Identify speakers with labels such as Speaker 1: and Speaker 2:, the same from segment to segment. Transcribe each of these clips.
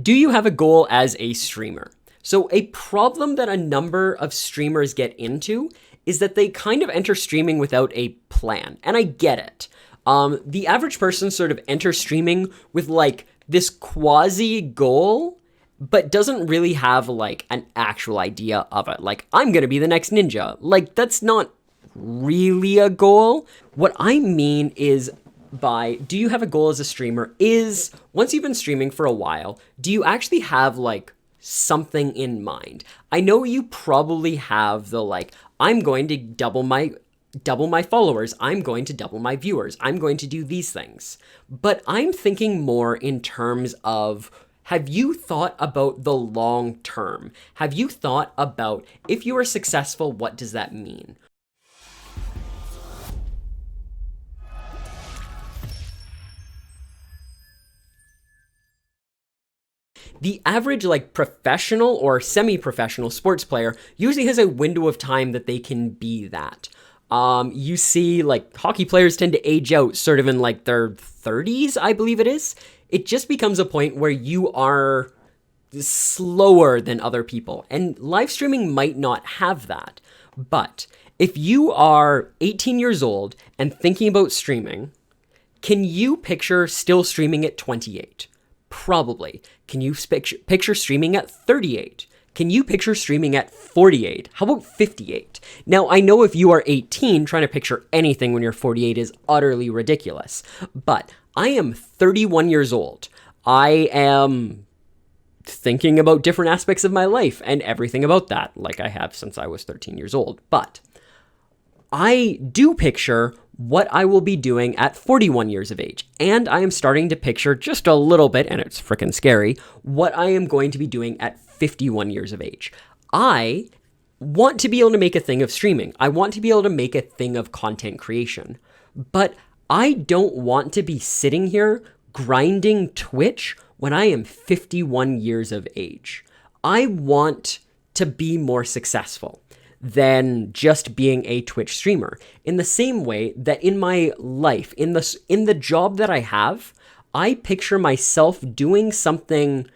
Speaker 1: Do you have a goal as a streamer? So a problem that a number of streamers get into is that they kind of enter streaming without a plan. And I get it. The average person sort of enters streaming with like this quasi goal, but doesn't really have like an actual idea of it. Like, I'm going to be the next ninja. Like, that's not really a goal. What I mean is, by do you have a goal as a streamer, is once you've been streaming for a while, do you actually have like something in mind? I know you probably have the like, I'm going to double my followers, I'm going to double my viewers, I'm going to do these things. But I'm thinking more in terms of, have you thought about the long term? Have you thought about, if you are successful, what does that mean? The average like professional or semi-professional sports player usually has a window of time that they can be that. You see like hockey players tend to age out sort of in like their 30s, I believe it is. It just becomes a point where you are slower than other people, and live streaming might not have that. But if you are 18 years old and thinking about streaming, can you picture still streaming at 28? Probably. Can you picture streaming at 38? Can you picture streaming at 48? How about 58? Now, I know if you are 18, trying to picture anything when you're 48 is utterly ridiculous. But I am 31 years old. I am thinking about different aspects of my life and everything about that, like I have since I was 13 years old. But I do picture what I will be doing at 41 years of age. And I am starting to picture just a little bit, and it's freaking scary, what I am going to be doing at 51 years of age. I want to be able to make a thing of streaming. I want to be able to make a thing of content creation. But I don't want to be sitting here grinding Twitch when I am 51 years of age. I want to be more successful than just being a Twitch streamer. In the same way that in my life, in the job that I have, I picture myself doing something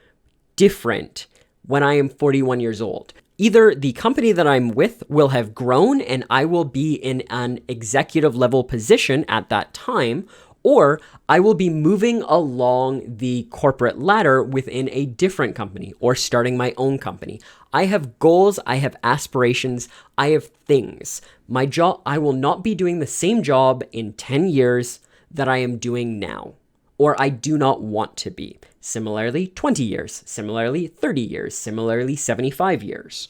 Speaker 1: different when I am 41 years old. Either the company that I'm with will have grown and I will be in an executive level position at that time, or I will be moving along the corporate ladder within a different company or starting my own company. I have goals, I have aspirations, I have things. My job, I will not be doing the same job in 10 years that I am doing now, or I do not want to be. Similarly, 20 years, similarly, 30 years, similarly, 75 years.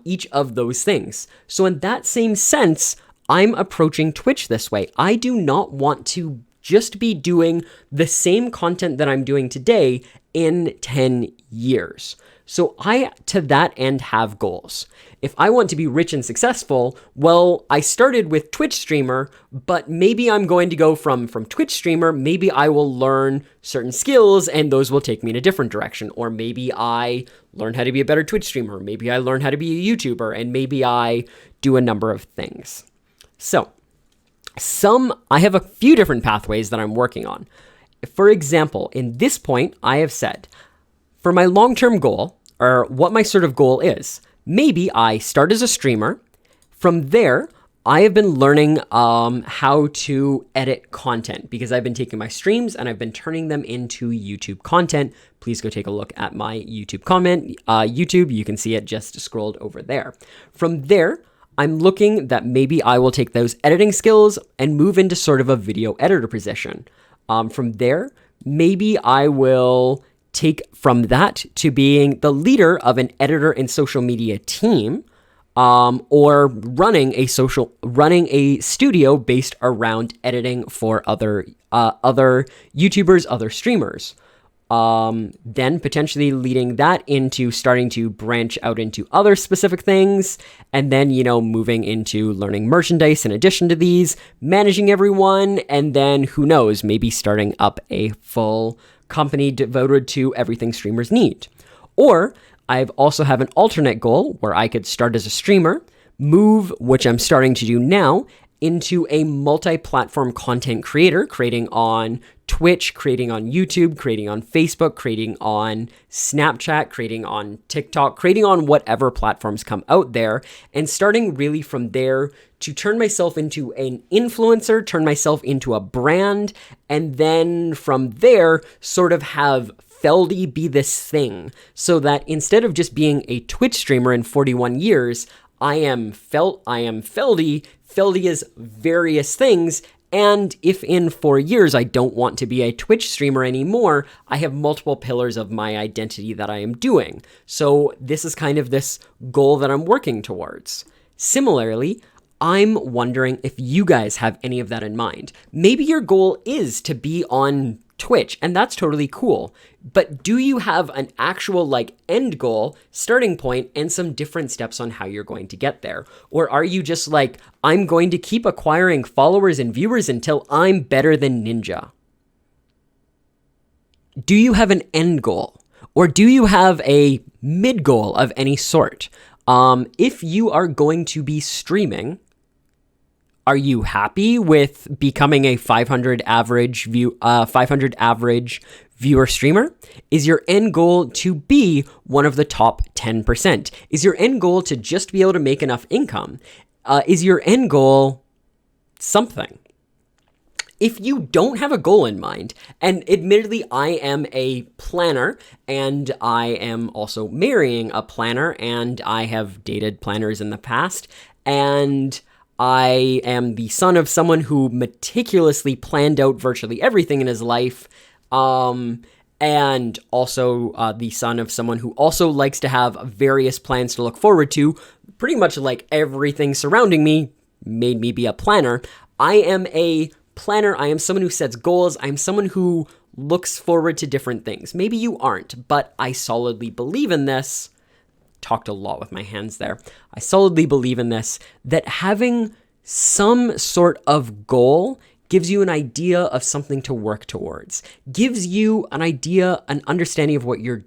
Speaker 1: Each of those things. So in that same sense, I'm approaching Twitch this way. I do not want to just be doing the same content that I'm doing today in 10 years. So I, to that end, have goals. If I want to be rich and successful, well, I started with Twitch streamer, but maybe I'm going to go from Twitch streamer, maybe I will learn certain skills and those will take me in a different direction. Or maybe I learn how to be a better Twitch streamer. Maybe I learn how to be a YouTuber, and maybe I do a number of things. So, I have a few different pathways that I'm working on. For example, in this point, I have said, for my long-term goal, or what my sort of goal is, maybe I start as a streamer. From there, I have been learning how to edit content because I've been taking my streams and I've been turning them into YouTube content. Please go take a look at my YouTube comment. YouTube, you can see it just scrolled over there. From there, I'm looking that maybe I will take those editing skills and move into sort of a video editor position. From there, maybe I will take from that to being the leader of an editor and social media team, or running a studio based around editing for other YouTubers, other streamers. Then potentially leading that into starting to branch out into other specific things, and then, moving into learning merchandise in addition to these, managing everyone, and then who knows, maybe starting up a full company devoted to everything streamers need. Or I also have an alternate goal where I could start as a streamer, move, which I'm starting to do now, into a multi-platform content creator, creating on Twitch, creating on YouTube, creating on Facebook, creating on Snapchat, creating on TikTok, creating on whatever platforms come out there, and starting really from there to turn myself into an influencer, turn myself into a brand, and then from there sort of have Feldy be this thing, so that instead of just being a Twitch streamer in 41 years, I am Feldy. Feldy is various things, and if in 4 years I don't want to be a Twitch streamer anymore, I have multiple pillars of my identity that I am doing. So this is kind of this goal that I'm working towards. Similarly, I'm wondering if you guys have any of that in mind. Maybe your goal is to be on Twitch, and that's totally cool. But do you have an actual end goal, starting point, and some different steps on how you're going to get there? Or are you just like, I'm going to keep acquiring followers and viewers until I'm better than Ninja? Do you have an end goal? Or do you have a mid goal of any sort? If you are going to be streaming, are you happy with becoming a 500 average viewer streamer? Is your end goal to be one of the top 10%? Is your end goal to just be able to make enough income? Is your end goal something? If you don't have a goal in mind, and admittedly, I am a planner, and I am also marrying a planner, and I have dated planners in the past, and I am the son of someone who meticulously planned out virtually everything in his life, and also the son of someone who also likes to have various plans to look forward to. Pretty much like everything surrounding me made me be a planner. I am a planner. I am someone who sets goals. I'm someone who looks forward to different things. Maybe you aren't, but I solidly believe in this. Talked a lot with my hands there. I solidly believe in this, that having some sort of goal gives you an idea of something to work towards, gives you an idea, an understanding of what you're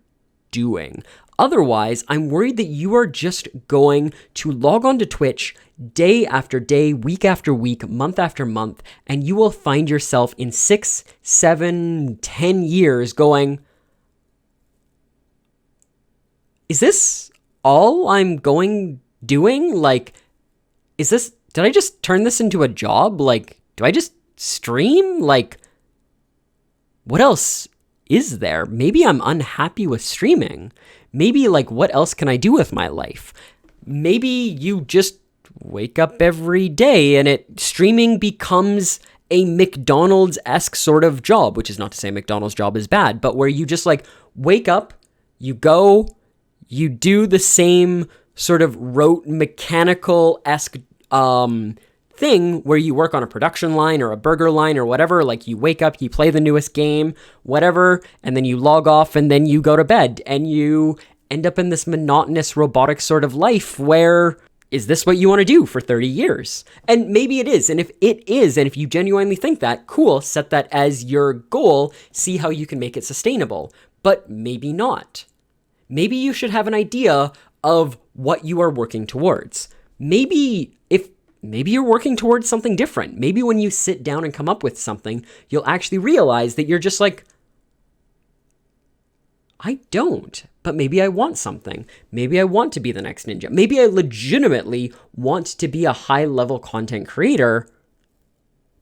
Speaker 1: doing. Otherwise, I'm worried that you are just going to log on to Twitch day after day, week after week, month after month, and you will find yourself in 6, 7, 10 years going, is this all I'm doing? Did I just turn this into a job? Do I just stream? What else is there? Maybe I'm unhappy with streaming. Maybe, what else can I do with my life? Maybe you just wake up every day and streaming becomes a McDonald's-esque sort of job, which is not to say McDonald's job is bad, but where you just wake up, you go, you do the same sort of rote mechanical-esque thing where you work on a production line or a burger line or whatever. You wake up, you play the newest game, whatever, and then you log off and then you go to bed and you end up in this monotonous robotic sort of life where, is this what you want to do for 30 years? And maybe it is. And if it is, and if you genuinely think that, cool, set that as your goal, see how you can make it sustainable. But maybe not. Maybe you should have an idea of what you are working towards. Maybe you're working towards something different. Maybe when you sit down and come up with something, you'll actually realize that you're just I don't, but maybe I want something. Maybe I want to be the next Ninja. Maybe I legitimately want to be a high-level content creator.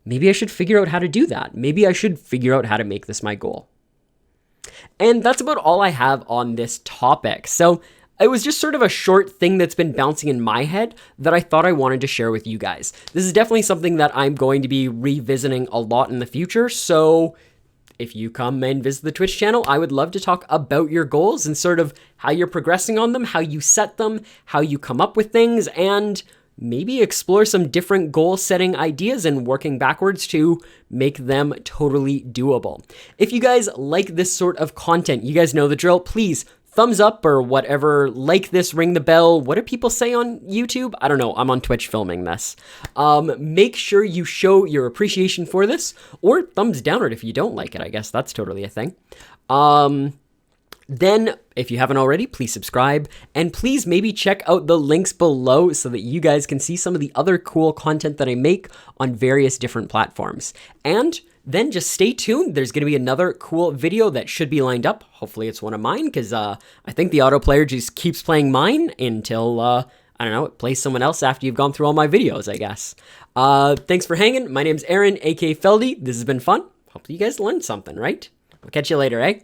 Speaker 1: Maybe I should figure out how to do that. Maybe I should figure out how to make this my goal. And that's about all I have on this topic. So it was just sort of a short thing that's been bouncing in my head that I thought I wanted to share with you guys. This is definitely something that I'm going to be revisiting a lot in the future. So if you come and visit the Twitch channel, I would love to talk about your goals and sort of how you're progressing on them, how you set them, how you come up with things, and maybe explore some different goal setting ideas and working backwards to make them totally doable. If you guys like this sort of content, you guys know the drill, please thumbs up or whatever, like this, ring the bell. What do people say on YouTube? I don't know. I'm on Twitch filming this. Make sure you show your appreciation for this, or thumbs down it if you don't like it. I guess that's totally a thing. then if you haven't already, please subscribe, and please maybe check out the links below so that you guys can see some of the other cool content that I make on various different platforms. And then just stay tuned. There's going to be another cool video that should be lined up. Hopefully it's one of mine, because I think the auto player just keeps playing mine until, I don't know, it plays someone else after you've gone through all my videos, I guess. Thanks for hanging. My name's Aaron, aka Feldy. This has been fun. Hopefully you guys learned something, right? I'll catch you later, eh?